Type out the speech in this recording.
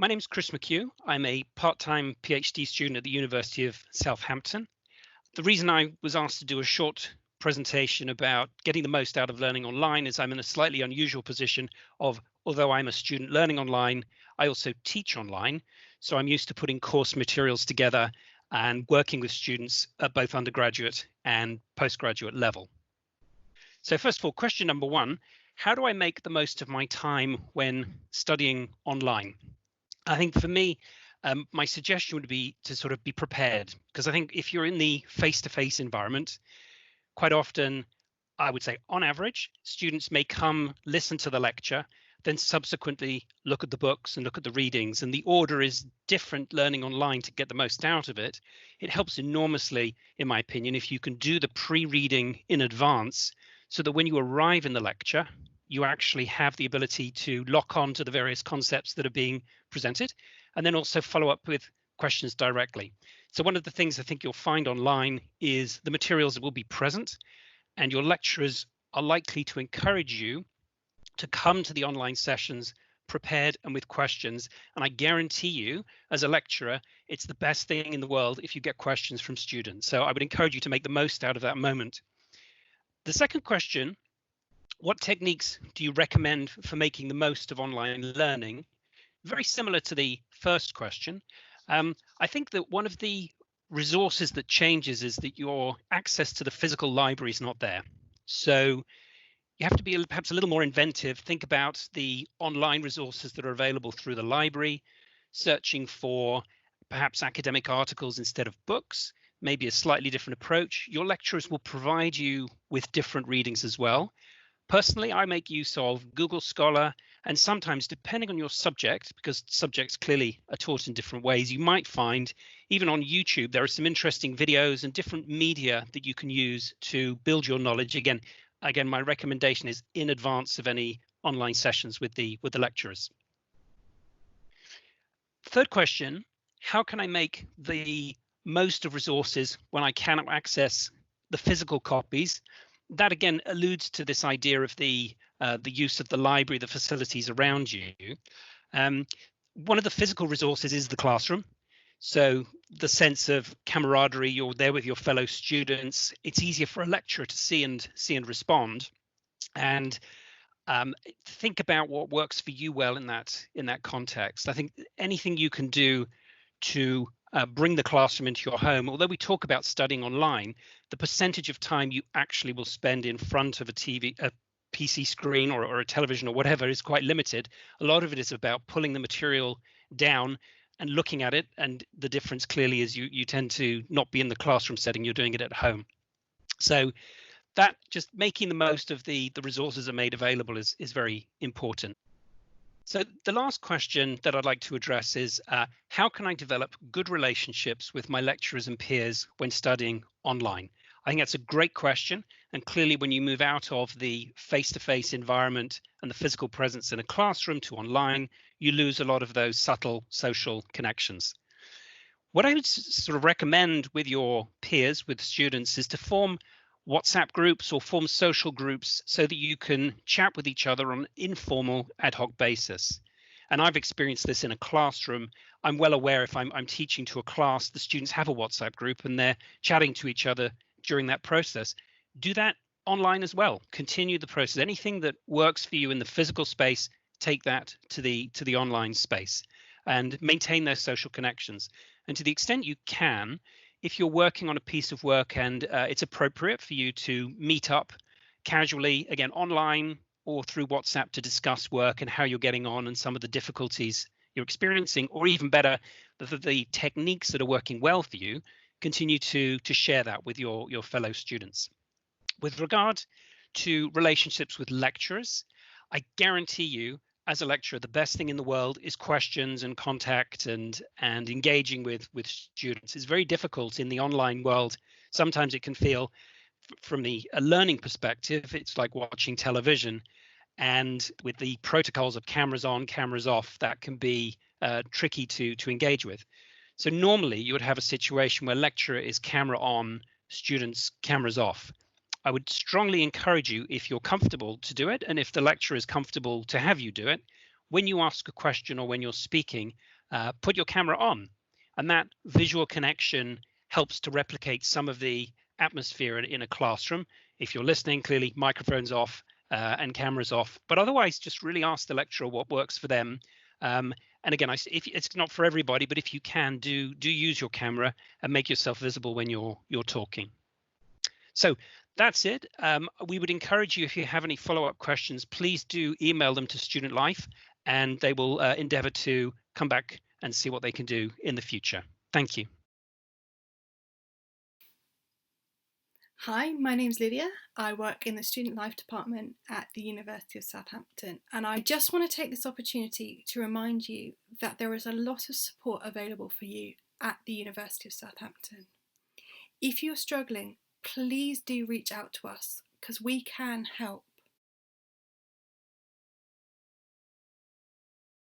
My name's Chris McHugh. I'm a part-time PhD student at the University of Southampton. The reason I was asked to do a short presentation about getting the most out of learning online is I'm in a slightly unusual position of, although I'm a student learning online, I also teach online. So I'm used to putting course materials together and working with students at both undergraduate and postgraduate level. So first of all, question number one, how do I make the most of my time when studying online? I think for me, my suggestion would be to sort of be prepared, because I think if you're in the face-to-face environment, quite often, I would say on average, students may come listen to the lecture, then subsequently look at the books and look at the readings, and the order is different learning online to get the most out of it. It helps enormously, in my opinion, if you can do the pre-reading in advance so that when you arrive in the lecture, you actually have the ability to lock on to the various concepts that are being presented, and then also follow up with questions directly. So one of the things I think you'll find online is the materials will be present, and your lecturers are likely to encourage you to come to the online sessions prepared and with questions. And I guarantee you, as a lecturer, it's the best thing in the world if you get questions from students. So I would encourage you to make the most out of that moment. The second question, what techniques do you recommend for making the most of online learning? Very similar to the first question. I think that one of the resources that changes is that your access to the physical library is not there. So you have to be perhaps a little more inventive. Think about the online resources that are available through the library, searching for perhaps academic articles instead of books, maybe a slightly different approach. Your lecturers will provide you with different readings as well. Personally, I make use of Google Scholar, and sometimes, depending on your subject, because subjects clearly are taught in different ways, you might find even on YouTube there are some interesting videos and different media that you can use to build your knowledge. Again, my recommendation is in advance of any online sessions with the lecturers. Third question, how can I make the most of resources when I cannot access the physical copies? That again alludes to this idea of the use of the library, the facilities around you. One of the physical resources is the classroom. So the sense of camaraderie, you're there with your fellow students. It's easier for a lecturer to see and respond. And think about what works for you well in that context. I think anything you can do to bring the classroom into your home. Although we talk about studying online, the percentage of time you actually will spend in front of a PC screen or a television or whatever is quite limited. A lot of it is about pulling the material down and looking at it. And the difference clearly is you tend to not be in the classroom setting, you're doing it at home. So that just making the most of the resources are made available is very important. So the last question that I'd like to address is how can I develop good relationships with my lecturers and peers when studying online? I think that's a great question. And clearly, when you move out of the face-to-face environment and the physical presence in a classroom to online, you lose a lot of those subtle social connections. What I would sort of recommend with your peers, with students, is to form WhatsApp groups or form social groups so that you can chat with each other on an informal ad hoc basis. And I've experienced this in a classroom. I'm well aware if I'm teaching to a class, the students have a WhatsApp group and they're chatting to each other during that process. Do that online as well. Continue the process. Anything that works for you in the physical space, take that to the online space and maintain those social connections. And to the extent you can, if you're working on a piece of work and it's appropriate for you to meet up casually, again, online or through WhatsApp to discuss work and how you're getting on and some of the difficulties you're experiencing, or even better, the techniques that are working well for you, continue to share that with your fellow students. With regard to relationships with lecturers, I guarantee you, as a lecturer, the best thing in the world is questions and contact and engaging with students. It's very difficult in the online world. Sometimes it can feel, from a learning perspective, it's like watching television. And with the protocols of cameras on, cameras off, that can be tricky to engage with. So normally you would have a situation where lecturer is camera on, students cameras off. I would strongly encourage you, if you're comfortable, to do it. And if the lecturer is comfortable to have you do it, when you ask a question or when you're speaking, put your camera on. And that visual connection helps to replicate some of the atmosphere in a classroom. If you're listening, clearly microphones off and cameras off, but otherwise just really ask the lecturer what works for them. And again, if it's not for everybody, but if you can, do use your camera and make yourself visible when you're talking. So that's it. We would encourage you, if you have any follow-up questions, please do email them to Student Life, and they will endeavour to come back and see what they can do in the future. Thank you. Hi, my name's Lydia. I work in the Student Life Department at the University of Southampton, and I just want to take this opportunity to remind you that there is a lot of support available for you at the University of Southampton. If you're struggling, please do reach out to us because we can help.